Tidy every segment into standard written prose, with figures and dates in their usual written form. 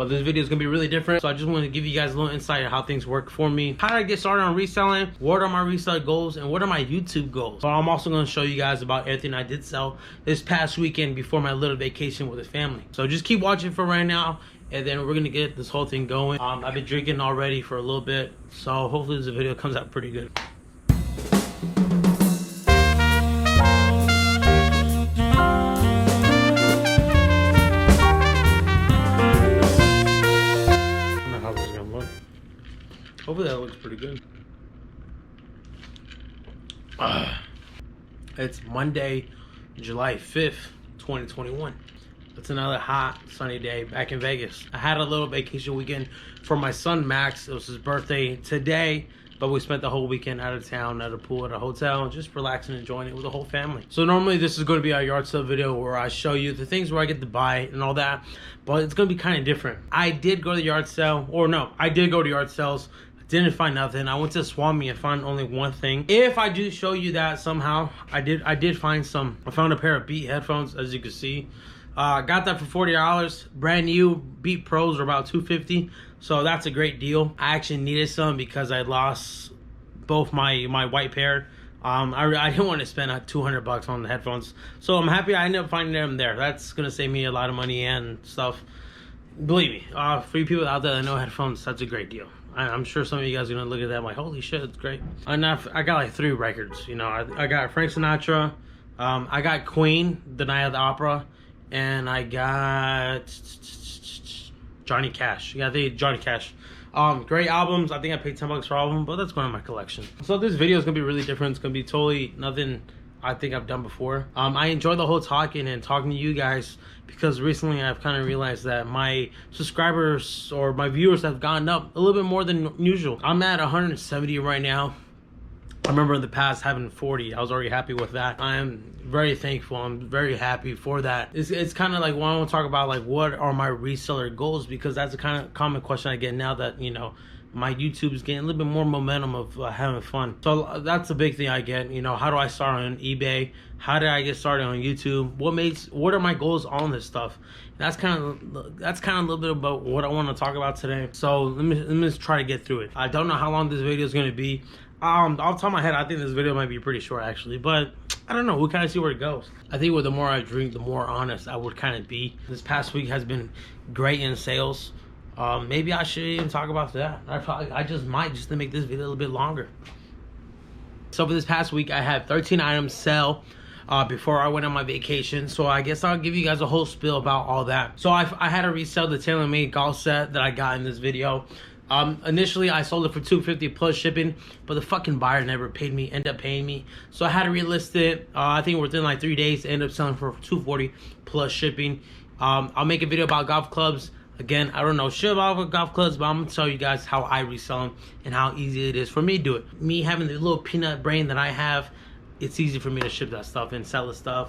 but this video is gonna be really different. So I just wanted to give you guys a little insight of how things work for me. How did I get started on reselling? What are my reseller goals? And what are my YouTube goals? So I'm also gonna show you guys about everything I did sell this past weekend before my little vacation with the family. So just keep watching for right now, and then we're gonna get this whole thing going. I've been drinking already for a little bit, so hopefully this video comes out pretty good. Hopefully that looks pretty good. It's Monday, July 5th, 2021. It's another hot, sunny day back in Vegas. I had a little vacation weekend for my son, Max. It was his birthday today, but we spent the whole weekend out of town at a pool at a hotel, just relaxing and enjoying it with the whole family. So normally this is going to be our yard sale video where I show you the things where I get to buy and all that, but it's going to be kind of different. I did go to the yard sale, or no, I did go to yard sales. Didn't find nothing. I went to Swami and found only one thing. If I do show you that somehow, I did find some. I found a pair of Beat headphones, as you can see. Got that for $40. Brand new. Beat Pros are about $250, so that's a great deal. I actually needed some because I lost both my white pair. I didn't want to spend $200 on the headphones, so I'm happy I ended up finding them there. That's gonna save me a lot of money and stuff. Believe me, for you people out there that know headphones, that's a great deal. I'm sure some of you guys are gonna look at that like, holy shit, it's great. I got like 3 records, you know. I got Frank Sinatra, I got Queen, The Night of the Opera, and I got Johnny Cash. Yeah, I think Johnny Cash. Great albums. I think I paid $10 for all of them, but that's going in my collection. So this video is gonna be really different. It's gonna be totally nothing I think I've done before. I enjoy the whole talking to you guys because recently I've kind of realized that my subscribers or my viewers have gone up a little bit more than usual. I'm at 170 right now. I remember in the past having 40. I was already happy with that. I am very thankful. I'm very happy for that. It's kind of like when I want to talk about like what are my reseller goals, because that's a kind of common question I get now that, you know, my YouTube is getting a little bit more momentum of having fun. So that's a big thing I get. You know, how do I start on eBay? How did I get started on YouTube? What are my goals on this stuff? That's kind of a little bit about what I want to talk about today. So let me just try to get through it. I don't know how long this video is going to be. Off the top of my head, I think this video might be pretty short actually, but I don't know. We'll kind of see where it goes. I think with the more I drink, the more honest I would kind of be. This past week has been great in sales. Maybe I should even talk about that. I just might, just to make this video a little bit longer. So for this past week, I had 13 items sell before I went on my vacation. So I guess I'll give you guys a whole spiel about all that. So I had to resell the tailor-made golf set that I got in this video. Initially I sold it for $250 plus shipping, but the fucking buyer never ended up paying me. So I had to relist it. I think within like 3 days, ended up selling for $240 plus shipping. I'll make a video about golf clubs. Again, I don't know shit about golf clubs, but I'm gonna tell you guys how I resell them and how easy it is for me to do it. Me having the little peanut brain that I have, it's easy for me to ship that stuff and sell the stuff.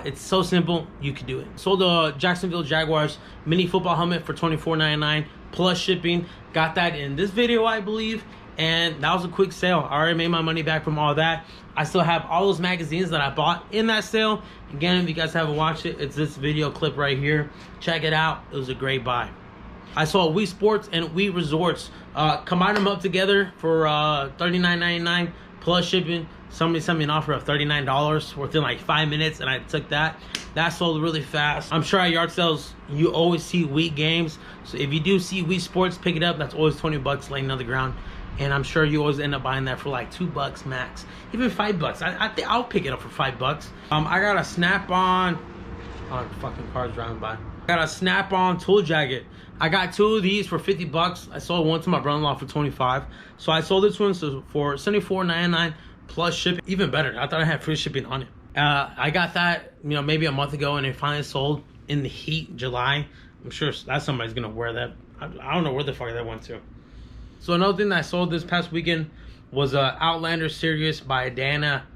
It's so simple, you can do it. Sold the Jacksonville Jaguars mini football helmet for $24.99 plus shipping. Got that in this video, I believe, and that was a quick sale. I already made my money back from all that. I still have all those magazines that I bought in that sale. Again, if you guys haven't watched it, it's this video clip right here. Check it out. It was a great buy. I saw Wii Sports and Wii Resorts. Combine them up together for $39.99 plus shipping. Somebody sent me an offer of $39 within like 5 minutes, and I took that. That sold really fast. I'm sure at yard sales, you always see Wii games. So if you do see Wii Sports, pick it up. That's always $20 laying on the ground. And I'm sure you always end up buying that for like $2 max, even $5. I think I'll pick it up for $5. I got a Snap-on. Oh, fucking cars driving by. I got a Snap-on tool jacket. I got 2 of these for $50. I sold one to my brother-in-law for $25. So I sold this one for $74.99 plus shipping. Even better, I thought I had free shipping on it. I got that, you know, maybe a month ago, and it finally sold in the heat, July. I'm sure that somebody's gonna wear that. I don't know where the fuck that went to. So another thing that I sold this past weekend was Outlander Series by Dana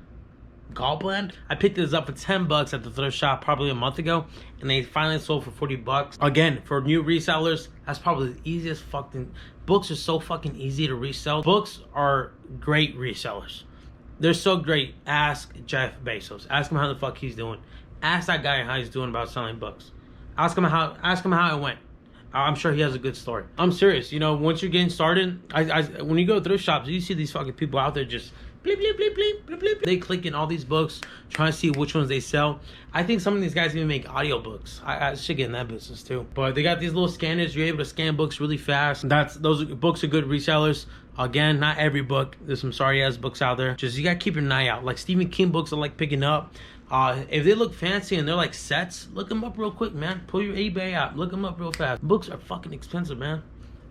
Gallblend. I picked this up for $10 at the thrift shop probably a month ago, and they finally sold for $40. Again, for new resellers, that's probably the easiest fucking... Books are so fucking easy to resell. Books are great resellers. They're so great. Ask Jeff Bezos. Ask him how the fuck he's doing. Ask that guy how he's doing about selling books. Ask him how it went. I'm sure he has a good story. I'm serious. You know, once you're getting started, when you go to thrift shops, you see these fucking people out there just bleep, bleep, bleep, bleep, bleep, bleep. They click in all these books, trying to see which ones they sell. I think some of these guys even make audiobooks. I should get in that business too. But they got these little scanners. You're able to scan books really fast. Those books are good resellers. Again, not every book. There's some sorry ass books out there. Just you gotta keep an eye out. Like Stephen King books I like picking up. If they look fancy and they're like sets, look them up real quick, man. Pull your eBay out. Look them up real fast. Books are fucking expensive, man.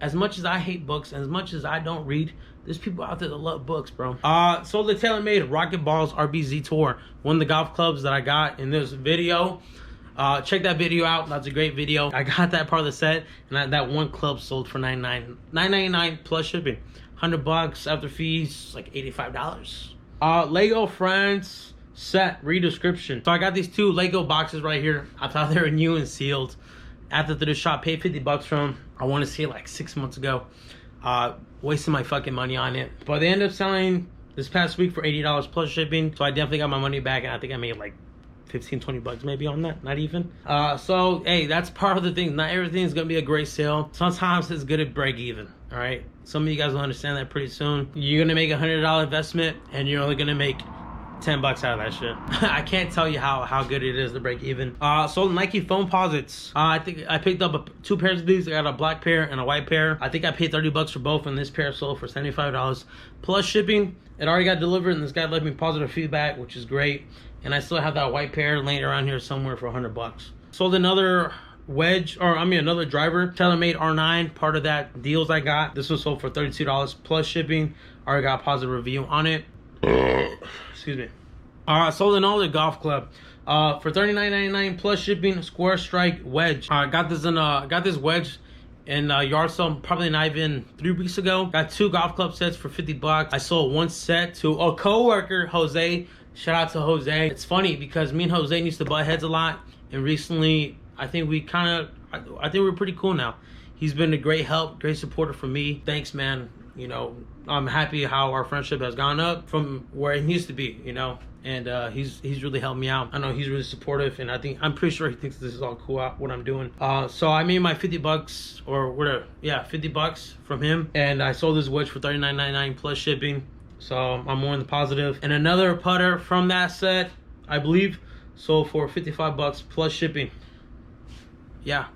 As much as I hate books, as much as I don't read, there's people out there that love books, bro. Sold the TaylorMade Rocket Balls RBZ Tour. One of the golf clubs that I got in this video. Check that video out. That's a great video. I got that part of the set, and that one club sold for $9.99 plus shipping. $100 after fees, like $85. Lego Friends set, read description. So I got these 2 Lego boxes right here. I thought they were new and sealed. After the shop, paid $50 for them. I want to say like 6 months ago. Wasting my fucking money on it. But they ended up selling this past week for $80 plus shipping. So I definitely got my money back, and I think I made like 15-20 bucks maybe on that, not even. So hey, that's part of the thing. Not everything's gonna be a great sale. Sometimes it's good to break even. All right, some of you guys will understand that pretty soon. You're gonna make $100 investment, and you're only gonna make 10 bucks out of that shit. I can't tell you how good it is to break even. Sold Nike foam posits. I think I picked up 2 pairs of these. I got a black pair and a white pair. I think I paid $30 for both, and this pair sold for $75 plus shipping. It already got delivered, and this guy left me positive feedback, which is great. And I still have that white pair laying around here somewhere for $100. Sold another another driver, TaylorMade R9, part of that deals I got. This was sold for $32 plus shipping. Already got a positive review on it. Excuse me. Sold another golf club for $39.99 plus shipping. Square Strike wedge. Got this wedge in yard sale probably not even 3 weeks ago. Got 2 golf club sets for $50. I sold 1 set to a coworker, Jose. Shout out to Jose. It's funny because me and Jose used to butt heads a lot, and recently I think we're pretty cool now. He's been a great help, great supporter for me. Thanks, man. You know, I'm happy how our friendship has gone up from where it used to be, you know. And he's really helped me out. I know he's really supportive, and I'm pretty sure he thinks this is all cool what I'm doing. So I made my $50 or whatever, yeah, $50 from him, and I sold this wedge for $39.99 plus shipping. So I'm more in the positive. And another putter from that set, I believe, sold for $55 plus shipping. Yeah.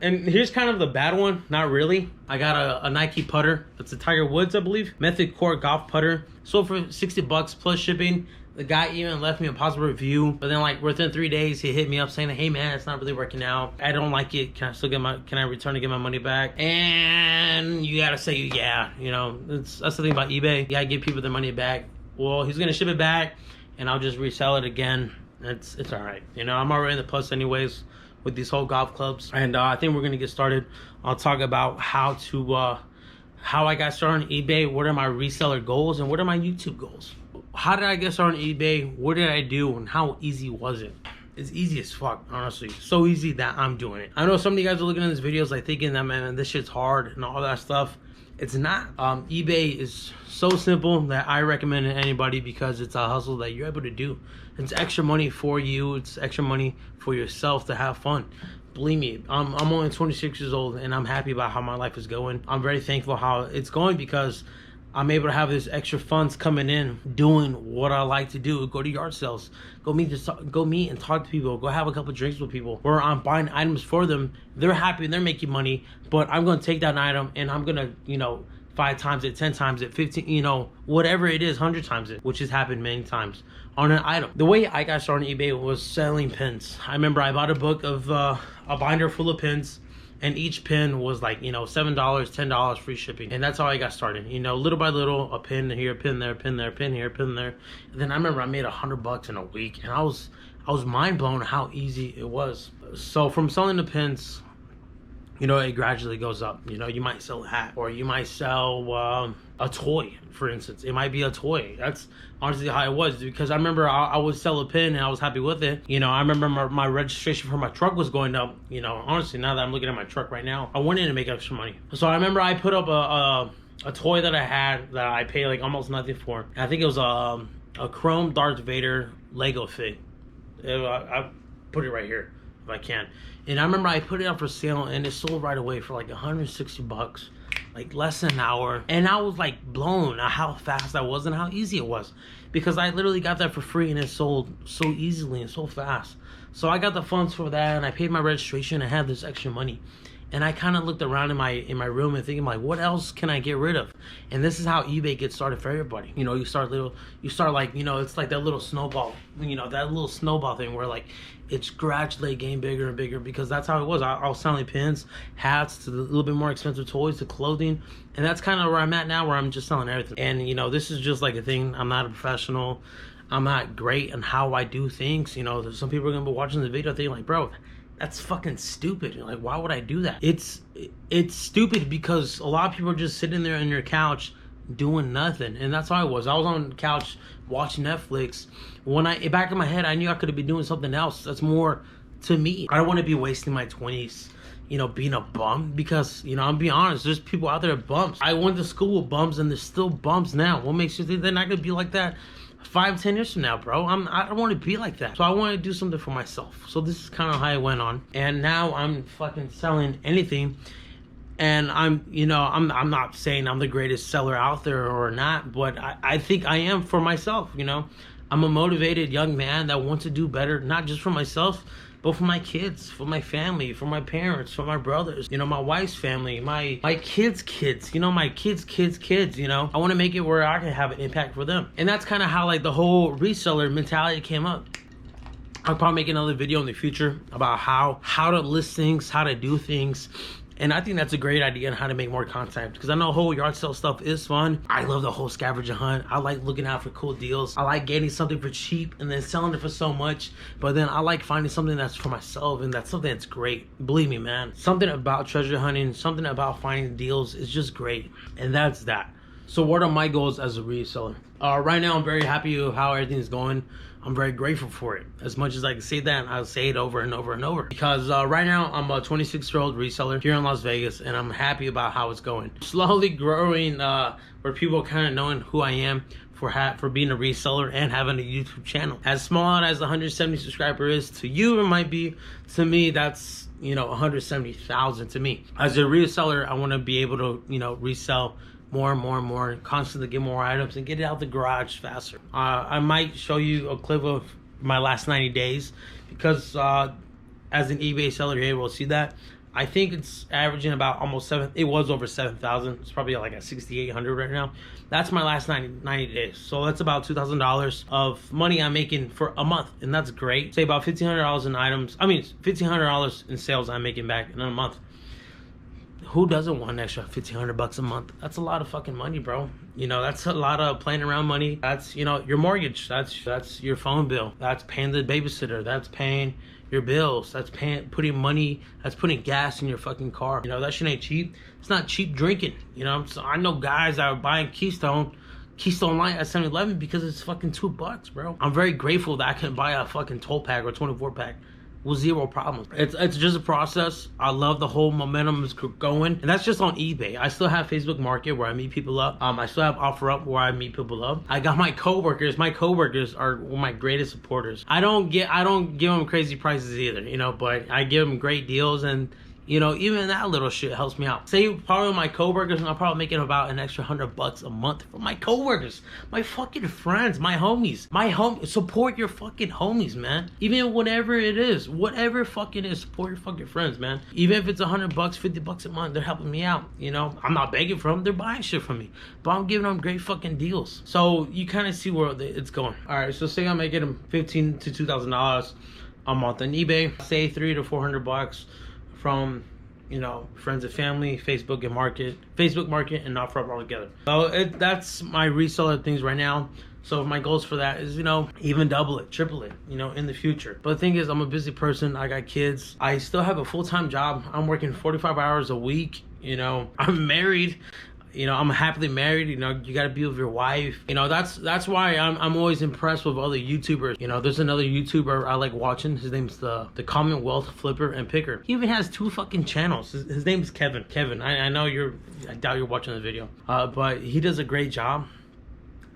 And here's kind of the bad one. Not really. I got a Nike putter. It's a Tiger Woods, I believe. Method Core golf putter. Sold for $60 plus shipping. The guy even left me a positive review, but then like within 3 days, he hit me up saying, "Hey man, it's not really working out. I don't like it. Can I return to get my money back?" And you gotta say, yeah, you know, that's the thing about eBay. You gotta give people their money back. Well, he's gonna ship it back, and I'll just resell it again. It's all right. You know, I'm already in the plus anyways with these whole golf clubs, and I think we're gonna get started. I'll talk about how I got started on eBay, what are my reseller goals, and what are my YouTube goals. How did I get started on eBay? What did I do, and how easy was it? It's easy as fuck, honestly. So easy that I'm doing it. I know some of you guys are looking at these videos like thinking that, man, this shit's hard and all that stuff. It's not. eBay is so simple that I recommend it to anybody because it's a hustle that you're able to do. It's extra money for you. It's extra money for yourself to have fun. Believe me, I'm only 26 years old, and I'm happy about how my life is going. I'm very thankful how it's going because I'm able to have this extra funds coming in, doing what I like to do. Go to yard sales, go meet and talk to people, go have a couple drinks with people, where I'm buying items for them. They're happy and they're making money, but I'm gonna take that item and I'm gonna, 5 times it, 10 times it, 15, whatever it is, 100 times it, which has happened many times on an item. The way I got started on eBay was selling pins. I remember I bought a book of a binder full of pins, and each pin was like, $7, $10 free shipping. And that's how I got started. Little by little, a pin here, a pin there, a pin there, a pin here, a pin there. And then I remember I made $100 in a week, and I was mind blown how easy it was. So from selling the pins, it gradually goes up. You might sell a hat, or you might sell a toy, for instance. It might be a toy. That's honestly how it was, because I remember I would sell a pin and I was happy with it. I remember my registration for my truck was going up. Honestly, now that I'm looking at my truck right now, I wanted to make extra money. So I remember I put up a toy that I had that I paid like almost nothing for. And I think it was a chrome Darth Vader Lego fig. I put it right here. if I can. And I remember I put it up for sale and it sold right away for like 160 bucks, like less than an hour. And I was like blown at how fast that was and how easy it was, because I literally got that for free and it sold so easily and so fast. So I got the funds for that and I paid my registration. I had this extra money. And I kind of looked around in my room and thinking like, what else can I get rid of? And this is how eBay gets started for everybody. You know, you start like, you know, it's like that little snowball, you know, that little snowball thing where like it's gradually getting bigger and bigger, because that's how it was. I was selling pins, hats, to the little bit more expensive toys, to clothing. And that's kind of where I'm at now, where I'm just selling everything. And, you know, this is just like a thing. I'm not a professional. I'm not great on how I do things. You know, there's some people are going to be watching the video thinking like, bro, that's fucking stupid. Like, why would I do that? It's stupid because a lot of people are just sitting there on your couch doing nothing. And that's how I was. I was on the couch watching Netflix. When back in my head, I knew I could be doing something else that's more to me. I don't want to be wasting my 20s, you know, being a bum, because, you know, I'm being honest, there's people out there bums. I went to school with bums and there's still bums now. What makes you think they're not gonna be like that 5-10 years from now, bro? I don't want to be like that. So I want to do something for myself. So this is kind of how it went on. And now I'm fucking selling anything. And I'm not saying I'm the greatest seller out there or not, but I think I am for myself, you know. I'm a motivated young man that wants to do better, not just for myself, but for my kids, for my family, for my parents, for my brothers, you know, my wife's family, my kids' kids, you know, my kids' kids, you know. I want to make it where I can have an impact for them. And that's kind of how like the whole reseller mentality came up. I'll probably make another video in the future about how to list things, how to do things. And I think that's a great idea on how to make more content, because I know whole yard sale stuff is fun. I love the whole scavenger hunt. I like looking out for cool deals. I like getting something for cheap and then selling it for so much. But then I like finding something that's for myself, and that's something that's great. Believe me, man. Something about treasure hunting, something about finding deals is just great. And that's that. So what are my goals as a reseller? Right now, I'm very happy with how everything's going. I'm very grateful for it. As much as I can say that, I'll say it over and over and over. Because right now, I'm a 26-year-old reseller here in Las Vegas, and I'm happy about how it's going. Slowly growing, where people kind of knowing who I am for being a reseller and having a YouTube channel. As small as 170 subscribers is to you, it might be. To me, that's, you know, 170,000 to me. As a reseller, I want to be able to, you know, resell more and more and more, and constantly get more items and get it out the garage faster. I might show you a clip of my last 90 days, because as an eBay seller, you're able to see that. I think it's averaging about almost it was over 7,000. It's probably like at 6,800 right now. That's my last 90 days. So that's about $2,000 of money I'm making for a month, and that's great. Say about $1,500 in items. I mean, $1,500 in sales I'm making back in a month. Who doesn't want an extra $1,500 a month? That's a lot of fucking money, bro. You know, that's a lot of playing around money. That's, you know, your mortgage. That's your phone bill. That's paying the babysitter. That's paying your bills. That's putting gas in your fucking car. You know, that shit ain't cheap. It's not cheap drinking. You know, so I know guys that are buying Keystone Light at 7-Eleven because it's fucking $2, bro. I'm very grateful that I can buy a fucking 12-pack or 24-pack. With zero problems. It's just a process. I love the whole momentum is going, and that's just on eBay. I still have Facebook Market where I meet people up. I still have OfferUp where I meet people up. I got my coworkers. My coworkers are my greatest supporters. I don't give them crazy prices either, you know, but I give them great deals, and you know, even that little shit helps me out. Say probably my coworkers, and I'm probably making about an extra $100 a month for my coworkers, my fucking friends, my homies. Support your fucking homies, man. Even whatever it is, whatever fucking is, support your fucking friends, man. Even if it's $100, $50 a month, they're helping me out. You know, I'm not begging for them; they're buying shit from me, but I'm giving them great fucking deals. So you kind of see where it's going. All right, so say I'm making them $1,500 to $2,000 a month on eBay. Say $300 to $400 from, you know, friends and family, Facebook Market, and OfferUp all together. So that's my reseller things right now. So my goals for that is, you know, even double it, triple it, you know, in the future. But the thing is, I'm a busy person. I got kids. I still have a full-time job. I'm working 45 hours a week. You know, I'm married. You know, I'm happily married. You know, you got to be with your wife. You know, that's why I'm always impressed with other YouTubers. You know, there's another YouTuber I like watching. His name's the Commonwealth Flipper and Picker. He even has 2 fucking channels. His name's Kevin. I know I doubt you're watching the video. But he does a great job.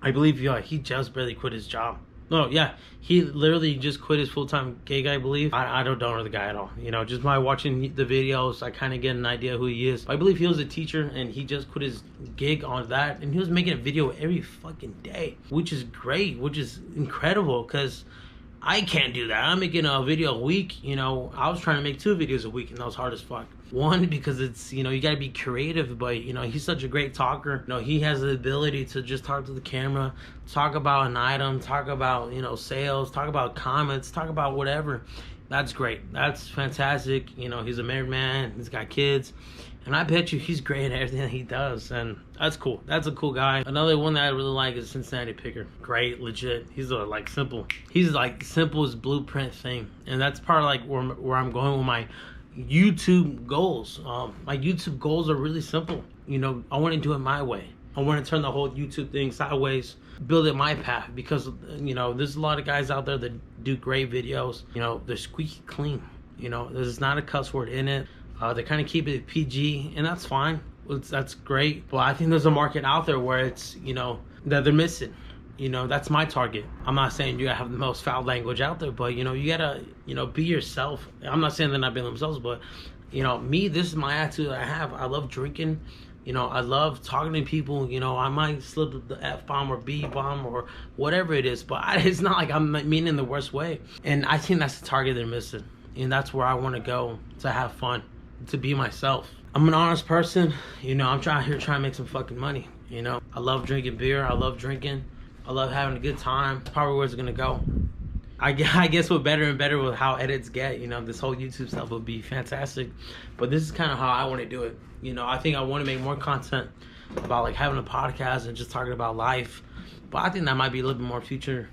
I believe he just barely quit his job. No, yeah, he literally just quit his full-time gig, I believe. I don't know the guy at all. You know, just by watching the videos, I kind of get an idea who he is. I believe he was a teacher, and he just quit his gig on that, and he was making a video every fucking day, which is great, which is incredible, because I can't do that. I'm making a video a week. You know, I was trying to make 2 videos a week, and that was hard as fuck. One, because it's, you know, you gotta be creative, but, you know, he's such a great talker. You know, he has the ability to just talk to the camera, talk about an item, talk about, you know, sales, talk about comments, talk about whatever. That's great. That's fantastic. You know, he's a married man, he's got kids, and I bet you he's great at everything that he does, and that's cool. That's a cool guy. Another one that I really like is Cincinnati Picker. Great, legit. He's like simple. He's like simple as blueprint thing, and that's part of like where I'm going with my YouTube goals. My YouTube goals are really simple. You know, I want to do it my way. I want to turn the whole YouTube thing sideways, build it my path, because, you know, there's a lot of guys out there that do great videos. You know, they're squeaky clean. You know, there's not a cuss word in it. They kind of keep it PG, and that's fine. That's great. But I think there's a market out there where it's, you know, that they're missing. You know, that's my target. I'm not saying you gotta have the most foul language out there, but, you know, you gotta, you know, be yourself. I'm not saying they're not being themselves, but, you know, me, this is my attitude that I have. I love drinking. You know, I love talking to people. You know, I might slip the F-bomb or B-bomb or whatever it is, but it's not like I'm meaning the worst way. And I think that's the target they're missing. And that's where I want to go, to have fun, to be myself. I'm an honest person. You know, I'm trying to make some fucking money. You know, I love drinking beer. I love drinking. I love having a good time. It's probably where it's gonna go. I guess we're better and better with how edits get. You know, this whole YouTube stuff would be fantastic. But this is kind of how I want to do it. You know, I think I want to make more content about like having a podcast and just talking about life. But I think that might be a little bit more future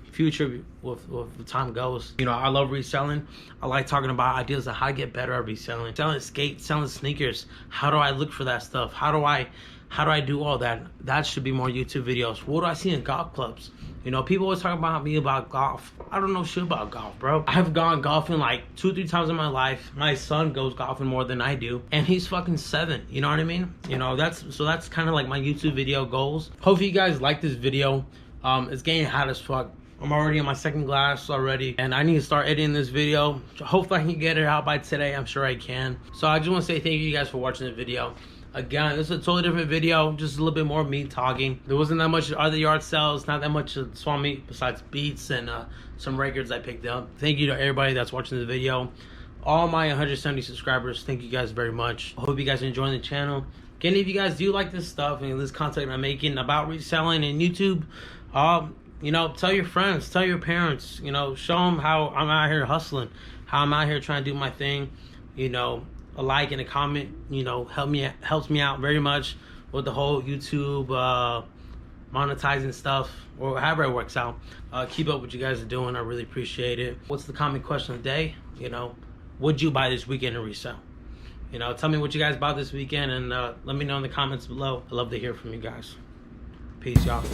with the time goes. You know, I love reselling. I like talking about ideas of how to get better at reselling. Selling skates, selling sneakers. How do I look for that stuff? How do I do all that? That should be more YouTube videos. What do I see in golf clubs? You know, people always talk about me about golf. I don't know shit about golf, bro. I've gone golfing like 2 or 3 times in my life. My son goes golfing more than I do, and he's fucking 7. You know what I mean? You know, that's kind of like my YouTube video goals. Hopefully you guys like this video. It's getting hot as fuck. I'm already in my 2nd glass already, and I need to start editing this video. Hopefully I can get it out by today. I'm sure I can. So I just want to say thank you guys for watching the video. Again, this is a totally different video, just a little bit more of me talking. There wasn't that much other yard sales, not that much swap meet besides beats and some records I picked up. Thank you to everybody that's watching the video. All my 170 subscribers, thank you guys very much. I hope you guys are enjoying the channel. Again, if you guys do like this stuff and this content I'm making about reselling and YouTube, you know, tell your friends, tell your parents, you know, show them how I'm out here hustling, how I'm out here trying to do my thing. You know, a like and a comment, you know, helps me out very much with the whole YouTube monetizing stuff, or however it works out. Keep up what you guys are doing. I really appreciate it. What's the comment question of the day? You know, would you buy this weekend and resell? You know, tell me what you guys bought this weekend, and let me know in the comments below. I love to hear from you guys. Peace, y'all.